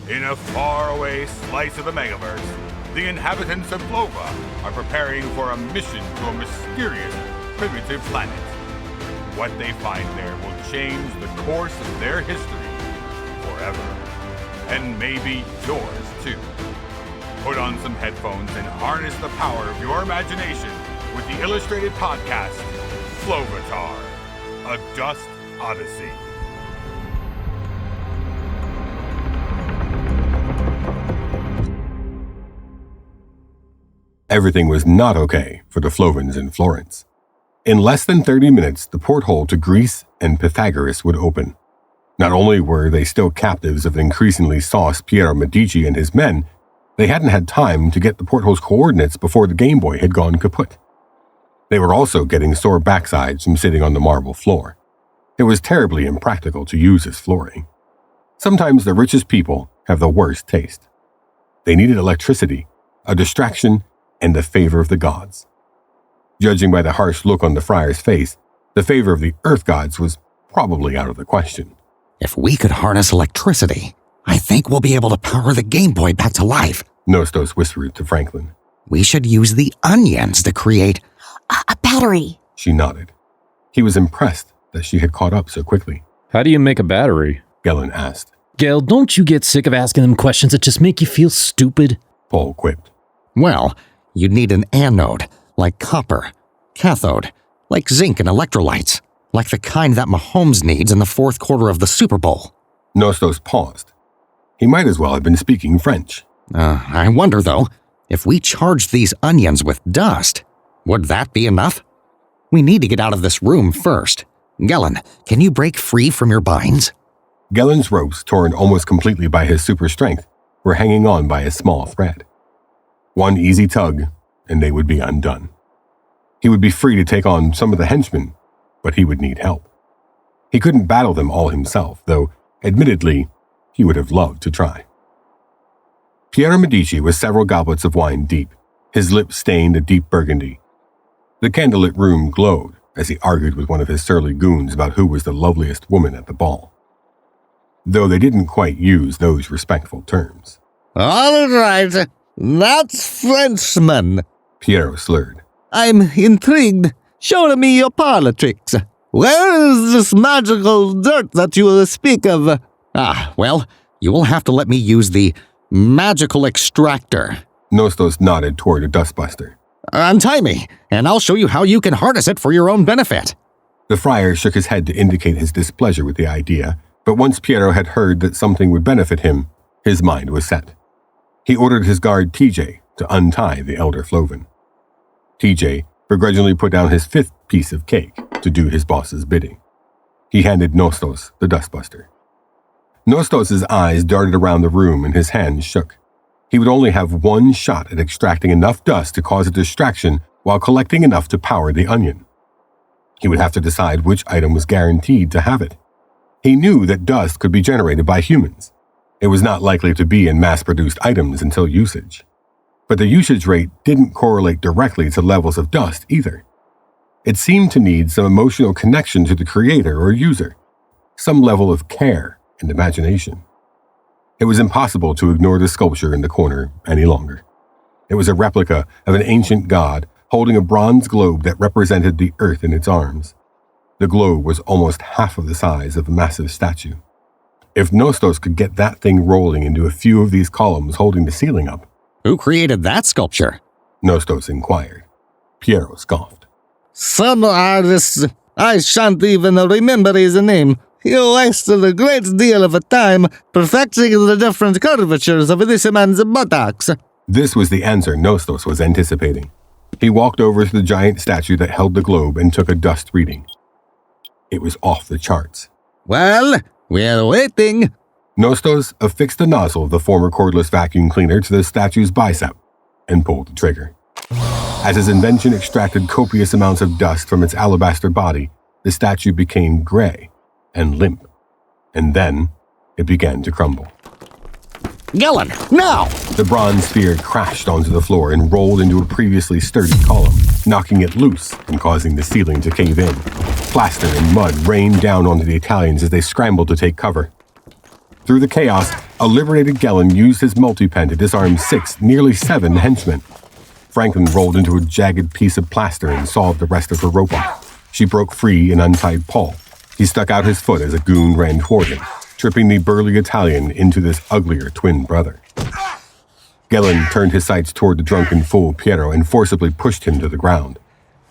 In a faraway slice of the megaverse, the inhabitants of Flova are preparing for a mission to a mysterious, primitive planet. What they find there will change the course of their history forever. And maybe yours, too. Put on some headphones and harness the power of your imagination with the illustrated podcast, Flovatar, a Dust Odyssey. Everything was not okay for the Flovans in Florence. In less than 30 minutes, the porthole to Greece and Pythagoras would open. Not only were they still captives of an increasingly sauced Piero Medici and his men, they hadn't had time to get the porthole's coordinates before the Game Boy had gone kaput. They were also getting sore backsides from sitting on the marble floor. It was terribly impractical to use as flooring. Sometimes the richest people have the worst taste. They needed electricity, a distraction, and the favor of the gods. Judging by the harsh look on the friar's face, the favor of the earth gods was probably out of the question. If we could harness electricity, I think we'll be able to power the Game Boy back to life. Nostos whispered to Franklin. We should use the onions to create a battery. She nodded. He was impressed that she had caught up so quickly. How do you make a battery? Gellin asked. Gail, don't you get sick of asking them questions that just make you feel stupid? Paul quipped. Well, you'd need an anode, like copper, cathode, like zinc and electrolytes, like the kind that Mahomes needs in the fourth quarter of the Super Bowl. Nostos paused. He might as well have been speaking French. I wonder, though, if we charged these onions with dust, would that be enough? We need to get out of this room first. Gellin, can you break free from your binds? Gellin's ropes, torn almost completely by his super strength, were hanging on by a small thread. One easy tug, and they would be undone. He would be free to take on some of the henchmen, but he would need help. He couldn't battle them all himself, though, admittedly, he would have loved to try. Piero Medici was several goblets of wine deep, his lips stained a deep burgundy. The candlelit room glowed as he argued with one of his surly goons about who was the loveliest woman at the ball. Though they didn't quite use those respectful terms. All right, that's Frenchman, Piero slurred. I'm intrigued. Show me your parlor tricks. Where is this magical dirt that you speak of? Well, you will have to let me use the magical extractor. Nostos nodded toward a dustbuster. Untie me, and I'll show you how you can harness it for your own benefit. The friar shook his head to indicate his displeasure with the idea, but once Piero had heard that something would benefit him, his mind was set. He ordered his guard TJ to untie the elder Flovan. TJ begrudgingly put down his fifth piece of cake to do his boss's bidding. He handed Nostos the dustbuster. Nostos' eyes darted around the room and his hands shook. He would only have one shot at extracting enough dust to cause a distraction while collecting enough to power the onion. He would have to decide which item was guaranteed to have it. He knew that dust could be generated by humans. It was not likely to be in mass-produced items until usage. But the usage rate didn't correlate directly to levels of dust either. It seemed to need some emotional connection to the creator or user, some level of care and imagination. It was impossible to ignore the sculpture in the corner any longer. It was a replica of an ancient god holding a bronze globe that represented the earth in its arms. The globe was almost half of the size of a massive statue. If Nostos could get that thing rolling into a few of these columns holding the ceiling up. Who created that sculpture? Nostos inquired. Piero scoffed. Some artist, I shan't even remember his name. He wasted a great deal of time perfecting the different curvatures of this man's buttocks. This was the answer Nostos was anticipating. He walked over to the giant statue that held the globe and took a dust reading. It was off the charts. Well, we're waiting. Nostos affixed the nozzle of the former cordless vacuum cleaner to the statue's bicep and pulled the trigger. As his invention extracted copious amounts of dust from its alabaster body, the statue became gray and limp, and then it began to crumble. Gellin, now! The bronze sphere crashed onto the floor and rolled into a previously sturdy column, knocking it loose and causing the ceiling to cave in. Plaster and mud rained down onto the Italians as they scrambled to take cover. Through the chaos, A liberated Gellin used his multi-pen to disarm 6, nearly 7 henchmen. Franklin rolled into a jagged piece of plaster and sawed the rest of her rope off. She broke free and untied Paul. He stuck out his foot as a goon ran toward him, tripping the burly Italian into this uglier twin brother. Gellin turned his sights toward the drunken fool Piero and forcibly pushed him to the ground.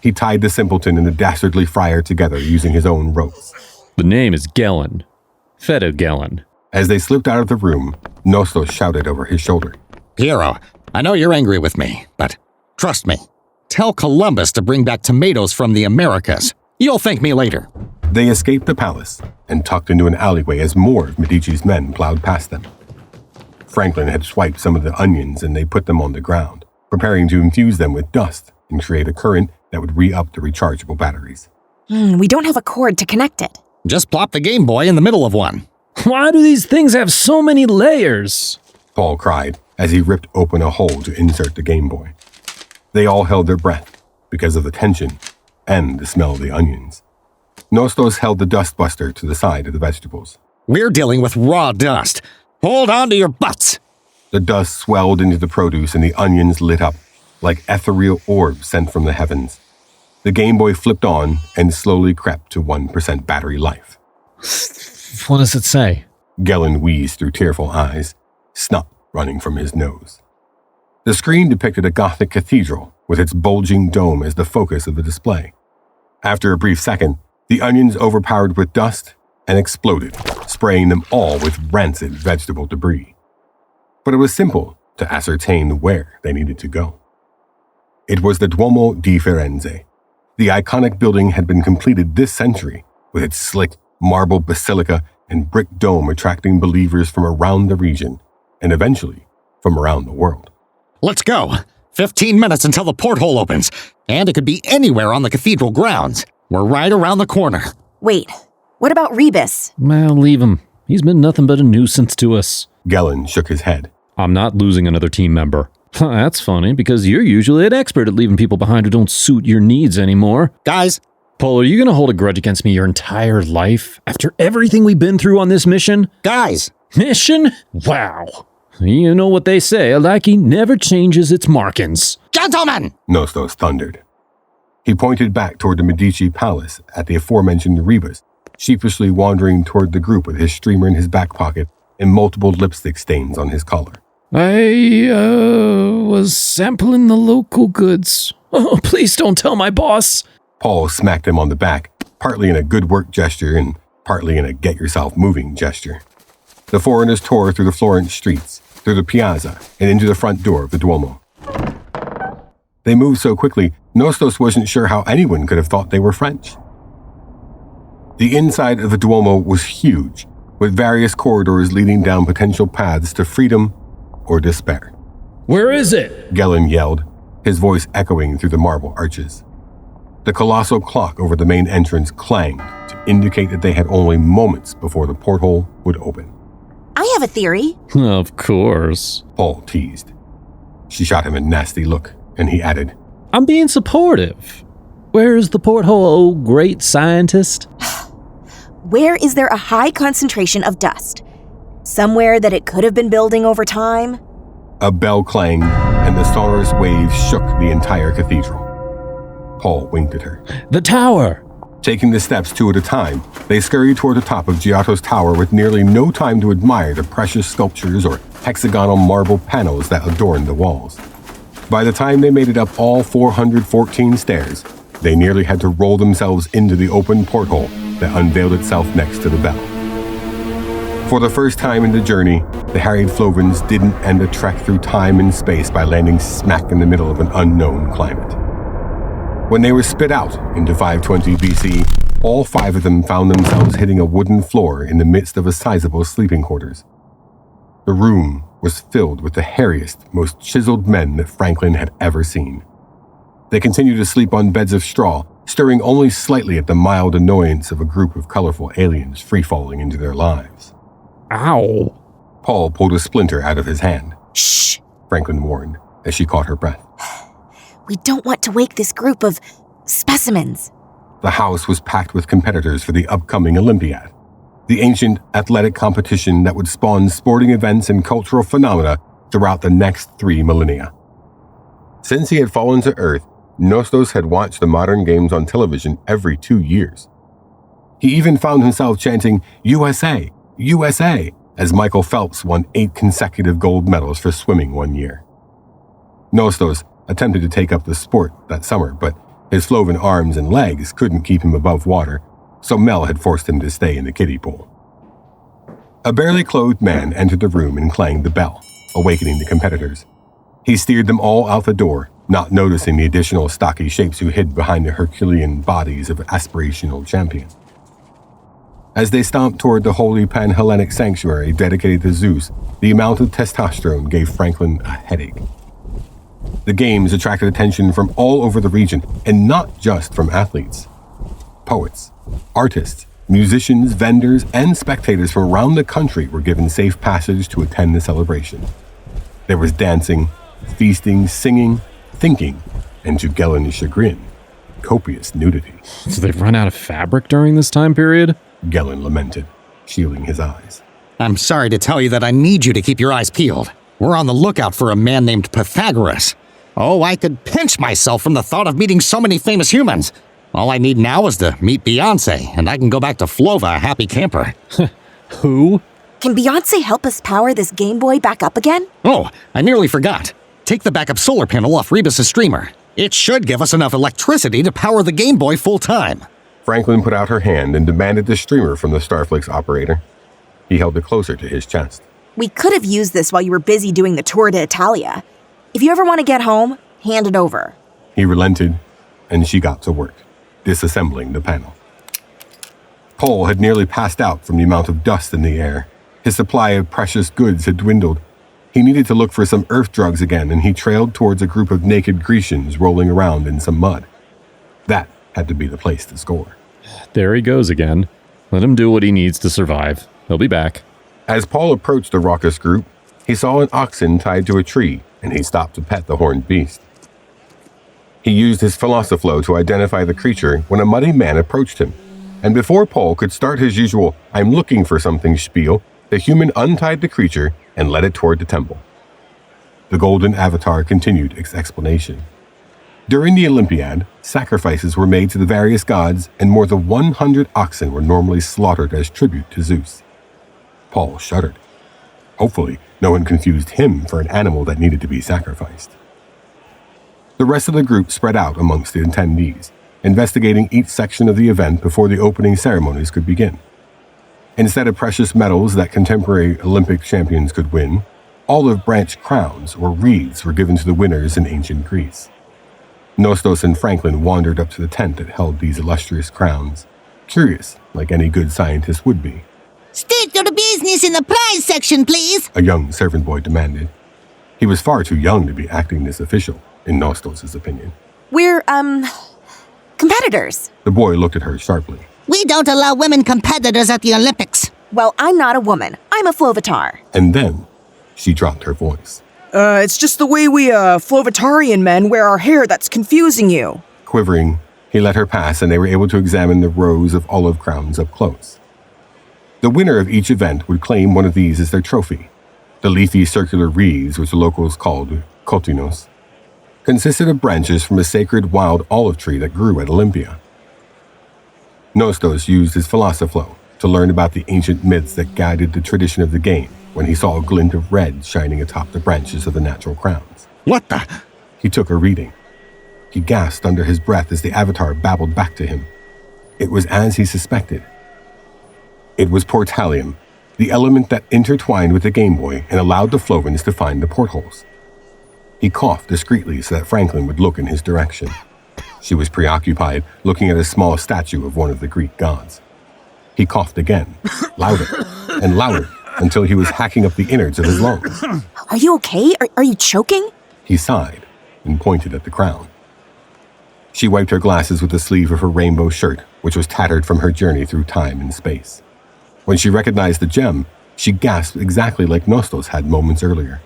He tied the simpleton and the dastardly friar together using his own ropes. The name is Gellin. Fedo Gellin. As they slipped out of the room, Nostos shouted over his shoulder. Piero, I know you're angry with me, but trust me. Tell Columbus to bring back tomatoes from the Americas. You'll thank me later. They escaped the palace and tucked into an alleyway as more of Medici's men plowed past them. Franklin had swiped some of the onions and they put them on the ground, preparing to infuse them with dust and create a current that would re-up the rechargeable batteries. We don't have a cord to connect it. Just plop the Game Boy in the middle of one. Why do these things have so many layers? Paul cried as he ripped open a hole to insert the Game Boy. They all held their breath because of the tension and the smell of the onions. Nostos held the dustbuster to the side of the vegetables. We're dealing with raw dust. Hold on to your butts. The dust swelled into the produce and the onions lit up like ethereal orbs sent from the heavens. The Game Boy flipped on and slowly crept to 1% battery life. What does it say? Gellin wheezed through tearful eyes, snot running from his nose. The screen depicted a Gothic cathedral with its bulging dome as the focus of the display. After a brief second, the onions overpowered with dust and exploded, spraying them all with rancid vegetable debris. But it was simple to ascertain where they needed to go. It was the Duomo di Firenze. The iconic building had been completed this century, with its slick marble basilica and brick dome attracting believers from around the region, and eventually from around the world. Let's go. 15 minutes until the porthole opens, and it could be anywhere on the cathedral grounds. We're right around the corner. Wait, what about Rebus? Well, leave him. He's been nothing but a nuisance to us. Gellin shook his head. I'm not losing another team member. That's funny, because you're usually an expert at leaving people behind who don't suit your needs anymore. Guys, Paul, are you going to hold a grudge against me your entire life after everything we've been through on this mission? guys. Mission? Wow. You know what they say, a lackey never changes its markings. Gentlemen! Nostos thundered. He pointed back toward the Medici palace at the aforementioned Rebus, sheepishly wandering toward the group with his streamer in his back pocket and multiple lipstick stains on his collar. I was sampling the local goods. Oh, please don't tell my boss. Paul smacked him on the back, partly in a good work gesture and partly in a get-yourself-moving gesture. The foreigners tore through the Florence streets, through the piazza, and into the front door of the Duomo. They moved so quickly, Nostos wasn't sure how anyone could have thought they were French. The inside of the Duomo was huge, with various corridors leading down potential paths to freedom or despair. Where is it? Gellin yelled, his voice echoing through the marble arches. The colossal clock over the main entrance clanged to indicate that they had only moments before the porthole would open. I have a theory. Of course. Paul teased. She shot him a nasty look, and he added, I'm being supportive. Where's the porthole, oh great scientist? Where is there a high concentration of dust? Somewhere that it could have been building over time? A bell clanged, and the sonorous waves shook the entire cathedral. Paul winked at her. The tower! Taking the steps 2 at a time, they scurried toward the top of Giotto's tower with nearly no time to admire the precious sculptures or hexagonal marble panels that adorned the walls. By the time they made it up all 414 stairs, they nearly had to roll themselves into the open porthole that unveiled itself next to the bell. For the first time in the journey, the harried Flovans didn't end a trek through time and space by landing smack in the middle of an unknown climate. When they were spit out into 520 BC, all 5 of them found themselves hitting a wooden floor in the midst of a sizable sleeping quarters. The room was filled with the hairiest, most chiseled men that Franklin had ever seen. They continued to sleep on beds of straw, stirring only slightly at the mild annoyance of a group of colorful aliens free-falling into their lives. Ow. Paul pulled a splinter out of his hand. Shh! Franklin warned, as she caught her breath. We don't want to wake this group of specimens. The house was packed with competitors for the upcoming Olympiad. the ancient athletic competition that would spawn sporting events and cultural phenomena throughout the next 3 millennia. Since he had fallen to Earth, Nostos had watched the modern games on television every 2 years. He even found himself chanting, USA, USA, as Michael Phelps won 8 consecutive gold medals for swimming one year. Nostos attempted to take up the sport that summer, but his Flovan arms and legs couldn't keep him above water, so Mel had forced him to stay in the kiddie pool. A barely clothed man entered the room and clanged the bell, awakening the competitors. He steered them all out the door, not noticing the additional stocky shapes who hid behind the Herculean bodies of aspirational champions. As they stomped toward the holy Pan-Hellenic sanctuary dedicated to Zeus, the amount of testosterone gave Franklin a headache. The games attracted attention from all over the region, and not just from athletes. Poets, artists, musicians, vendors, and spectators from around the country were given safe passage to attend the celebration. There was dancing, feasting, singing, thinking, and to Gellen's chagrin, copious nudity. So they've run out of fabric during this time period? Gellen lamented, shielding his eyes. I'm sorry to tell you that I need you to keep your eyes peeled. We're on the lookout for a man named Pythagoras. Oh, I could pinch myself from the thought of meeting so many famous humans. All I need now is to meet Beyonce, and I can go back to Flova a happy camper. Who? Can Beyonce help us power this Game Boy back up again? Oh, I nearly forgot. Take the backup solar panel off Rebus's streamer. It should give us enough electricity to power the Game Boy full time. Franklin put out her hand and demanded the streamer from the Starflix operator. He held it closer to his chest. We could have used this while you were busy doing the Tour d'Italia. If you ever want to get home, hand it over. He relented, and she got to work, disassembling the panel. Paul had nearly passed out from the amount of dust in the air. His supply of precious goods had dwindled. He needed to look for some earth drugs again, and he trailed towards a group of naked Grecians rolling around in some mud. That had to be the place to score. There he goes again. Let him do what he needs to survive. He'll be back. As Paul approached the raucous group, he saw an oxen tied to a tree, and he stopped to pet the horned beast. He used his Philosophlo to identify the creature when a muddy man approached him, and before Paul could start his usual "I'm looking for something" spiel, the human untied the creature and led it toward the temple. The golden avatar continued its explanation. During the Olympiad, sacrifices were made to the various gods, and more than 100 oxen were normally slaughtered as tribute to Zeus. Paul shuddered. Hopefully, no one confused him for an animal that needed to be sacrificed. The rest of the group spread out amongst the attendees, investigating each section of the event before the opening ceremonies could begin. Instead of precious medals that contemporary Olympic champions could win, olive branch crowns or wreaths were given to the winners in ancient Greece. Nostos and Franklin wandered up to the tent that held these illustrious crowns, curious like any good scientist would be. State your business in the prize section, please, A young servant boy demanded. He was far too young to be acting this official, in Nostos' opinion. We're, competitors. The boy looked at her sharply. We don't allow women competitors at the Olympics. Well, I'm not a woman. I'm a Flovatar. And then she dropped her voice. It's just the way we, Flovatarian men wear our hair that's confusing you. Quivering, he let her pass, and they were able to examine the rows of olive crowns up close. The winner of each event would claim one of these as their trophy. The leafy circular wreaths, which the locals called kotinos, consisted of branches from a sacred wild olive tree that grew at Olympia. Nostos used his Philosophlo to learn about the ancient myths that guided the tradition of the game when he saw a glint of red shining atop the branches of the natural crowns. What the? He took a reading. He gasped under his breath as the avatar babbled back to him. It was as he suspected. It was portalium, the element that intertwined with the Game Boy and allowed the Flovans to find the portholes. He coughed discreetly so that Franklin would look in his direction. She was preoccupied, looking at a small statue of one of the Greek gods. He coughed again, louder and louder, until he was hacking up the innards of his lungs. Are you okay? Are you choking? He sighed and pointed at the crown. She wiped her glasses with the sleeve of her rainbow shirt, which was tattered from her journey through time and space. When she recognized the gem, she gasped exactly like Nostos had moments earlier.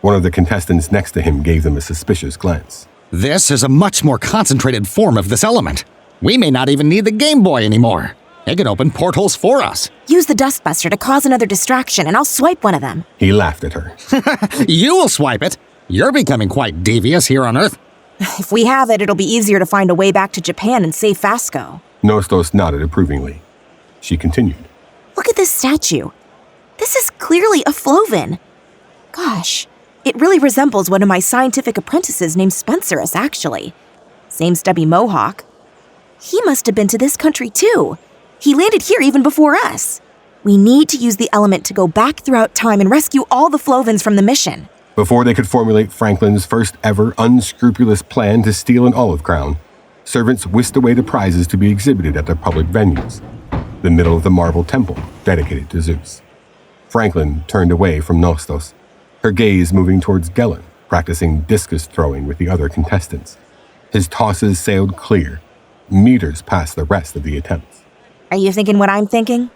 One of the contestants next to him gave them a suspicious glance. This is a much more concentrated form of this element. We may not even need the Game Boy anymore. It can open portals for us. Use the Dustbuster to cause another distraction, and I'll swipe one of them. He laughed at her. You will swipe it. You're becoming quite devious here on Earth. If we have it, it'll be easier to find a way back to Japan and save Fasco. Nostos nodded approvingly. She continued. Look at this statue. This is clearly a Flovan. Gosh, it really resembles one of my scientific apprentices named Spencerus, actually. Same stubby mohawk. He must have been to this country too. He landed here even before us. We need to use the element to go back throughout time and rescue all the Flovans from the mission. Before they could formulate Franklin's first ever unscrupulous plan to steal an olive crown, servants whisked away the prizes to be exhibited at their public venues. The middle of the marble temple dedicated to Zeus. Franklin turned away from Nostos, her gaze moving towards Gellin, practicing discus throwing with the other contestants. His tosses sailed clear, meters past the rest of the attempts. Are you thinking what I'm thinking?